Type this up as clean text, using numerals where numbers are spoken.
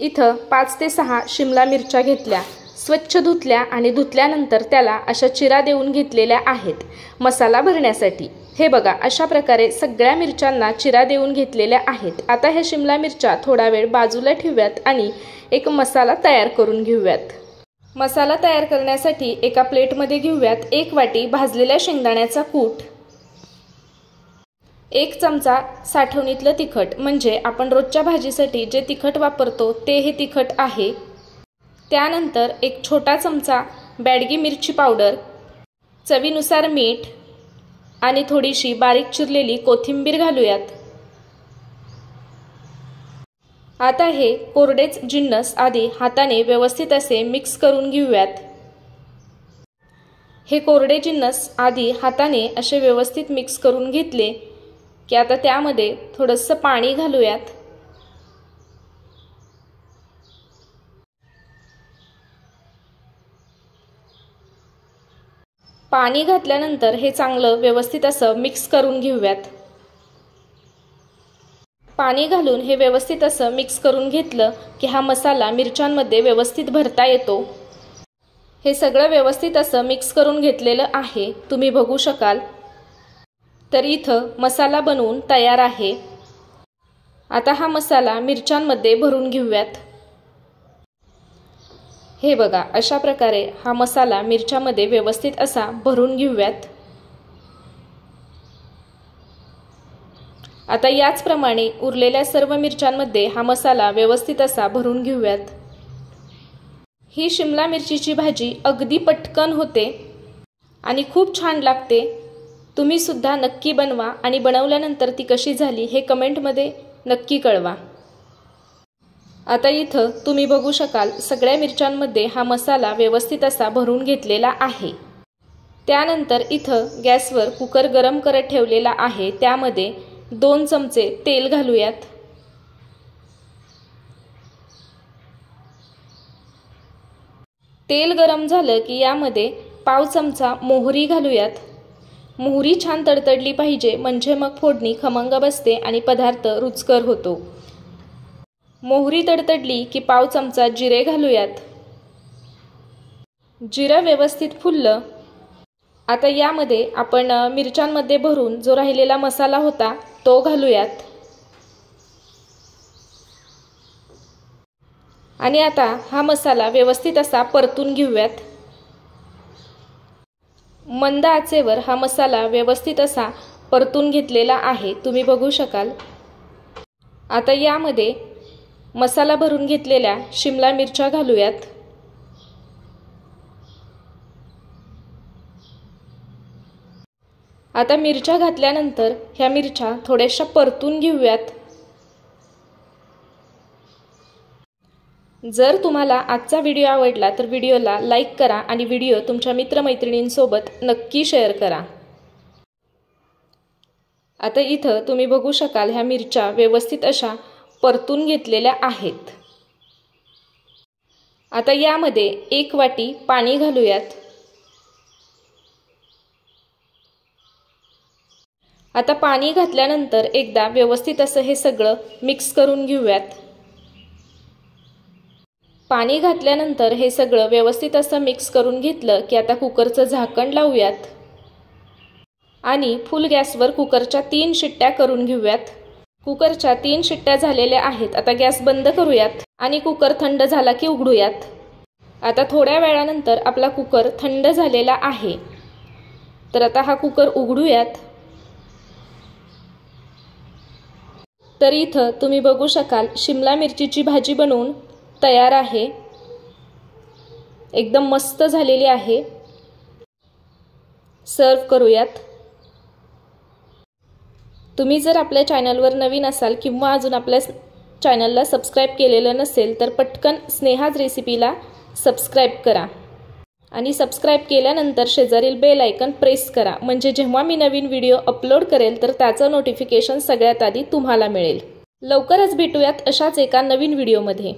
इथं 5 ते 6 शिमला मिरच्या घेतल्या, स्वच्छ धुतल्या आणि धुतल्यानंतर त्याला अशा चिरा देऊन घेतलेल्या आहेत मसाला भरण्यासाठी। हे बघा, अशा प्रकारे सगळ्या मिरच्यांना चिरा देऊन घेतलेल्या आहेत। आता ह्या शिमला मिरच्या थोडा वेळ बाजूला ठेवूयात आणि एक मसाला तयार करून घेऊयात। मसाला तयार करण्यासाठी एका प्लेटमध्ये घेऊयात 1 वाटी भाजलेल्या शेंगदाण्याचा कूट, 1 चमचा साठवणीतलं तिखट, म्हणजे आपण रोजच्या भाजीसाठी जे तिखट वापरतो ते हे तिखट आहे। त्यानंतर 1 छोटा चमचा बॅडगी मिरची पावडर, चवीनुसार मीठ आणि थोडीशी बारीक चिरलेली कोथिंबीर घालूयात। आता हे कोरडेच जिन्नस आधी हाताने व्यवस्थित असे मिक्स करून घेऊयात। हे कोरडे जिन्नस आधी हाताने असे व्यवस्थित मिक्स करून घेतले की आता त्यामध्ये थोडंसं पाणी घालूयात। पाणी घातल्यानंतर हे चांगलं व्यवस्थित असं मिक्स करून घेऊयात। पाणी घालून हे व्यवस्थित असं मिक्स करून घेतलं की हा मसाला मिरच्यांमध्ये व्यवस्थित भरता येतो। हे सगळं व्यवस्थित असं मिक्स करून घेतलेलं आहे, तुम्ही बघू शकाल। तर इथं मसाला बनवून तयार आहे। आता हा मसाला मिरच्यांमध्ये भरून घेऊयात। हे बघा, अशा प्रकारे हा मसाला मिरच्यामध्ये व्यवस्थित असा भरून घेऊयात। आता याचप्रमाणे उरलेल्या सर्व मिरच्यांमध्ये हा मसाला व्यवस्थित असा भरून घेऊयात। ही शिमला मिरचीची भाजी अगदी पटकन होते आणि खूप छान लागते। तुम्ही सुद्धा नक्की बनवा आणि बनवल्यानंतर ती कशी झाली हे कमेंटमध्ये नक्की कळवा। आता इथं तुम्ही बघू शकाल सगळ्या मिरच्यांमध्ये हा मसाला व्यवस्थित असा भरून घेतलेला आहे। त्यानंतर इथं गॅसवर कुकर गरम करत ठेवलेला आहे, त्यामध्ये 2 चमचे तेल घालूयात। तेल गरम झालं की यामध्ये पाव चमचा मोहरी घालूयात। मोहरी छान तडतडली पाहिजे, म्हणजे मग फोडणी खमंग बसते आणि पदार्थ रुचकर होतो। मोहरी तडतडली की पाव चमचा जिरे घालूयात। जिरं व्यवस्थित फुललं आता यामध्ये आपण मिरच्यांमध्ये भरून जो राहिलेला मसाला होता तो घालूयात। आणि आता हा मसाला व्यवस्थित असा परतून घेऊयात। मंद आचेवर हा मसाला व्यवस्थित असा परतून घेतलेला आहे, तुम्ही बघू शकाल। आता यामध्ये मसाला भरून घेतलेल्या शिमला मिरच्या घालूयात। आता मिरच्या घातल्यानंतर ह्या मिरच्या थोड्याशा परतून घेऊयात। जर तुम्हाला आजचा व्हिडिओ आवडला तर व्हिडिओला लाईक करा आणि व्हिडिओ तुमच्या मित्रमैत्रिणींसोबत नक्की शेअर करा। आता इथं तुम्ही बघू शकाल ह्या मिरच्या व्यवस्थित अशा परतून घेतलेल्या आहेत। आता यामध्ये 1 वाटी पाणी घालूयात। आता पाणी घातल्यानंतर एकदा व्यवस्थित असं हे सगळं मिक्स करून घेऊयात। पाणी घातल्यानंतर हे सगळं व्यवस्थित असं मिक्स करून घेतलं की आता कुकरचं झाकण लावूयात आणि फुल गॅसवर कुकरच्या 3 शिट्ट्या करून घेऊयात। कुकरच्या 3 शिट्ट्या झालेल्या आहेत। आता गॅस बंद करूयात आणि कुकर थंड झाला की उघडूयात। आता थोड्या वेळानंतर आपला कुकर थंड झालेला आहे, तर आता हा कुकर उघडूयात। तर इथं तुम्ही बघू शकाल शिमला मिरचीची भाजी बनवून तयार आहे, एकदम मस्त झालेली आहे। सर्व करूयात। तुम्ही जर आपल्या चॅनलवर नवीन असाल किंवा अजून आपल्या चॅनलला सबस्क्राइब केलेलं नसेल तर पटकन स्नेहाज रेसिपीला सबस्क्राइब करा आणि सबस्क्राइब केल्यानंतर शेजारील बेल आयकॉन प्रेस करा, म्हणजे जेव्हा मी नवीन व्हिडिओ अपलोड करेल तर त्याचं नोटिफिकेशन सगळ्यात आधी तुम्हाला मिळेल। लवकरच भेटूयात अशाच एका नवीन व्हिडिओमध्ये।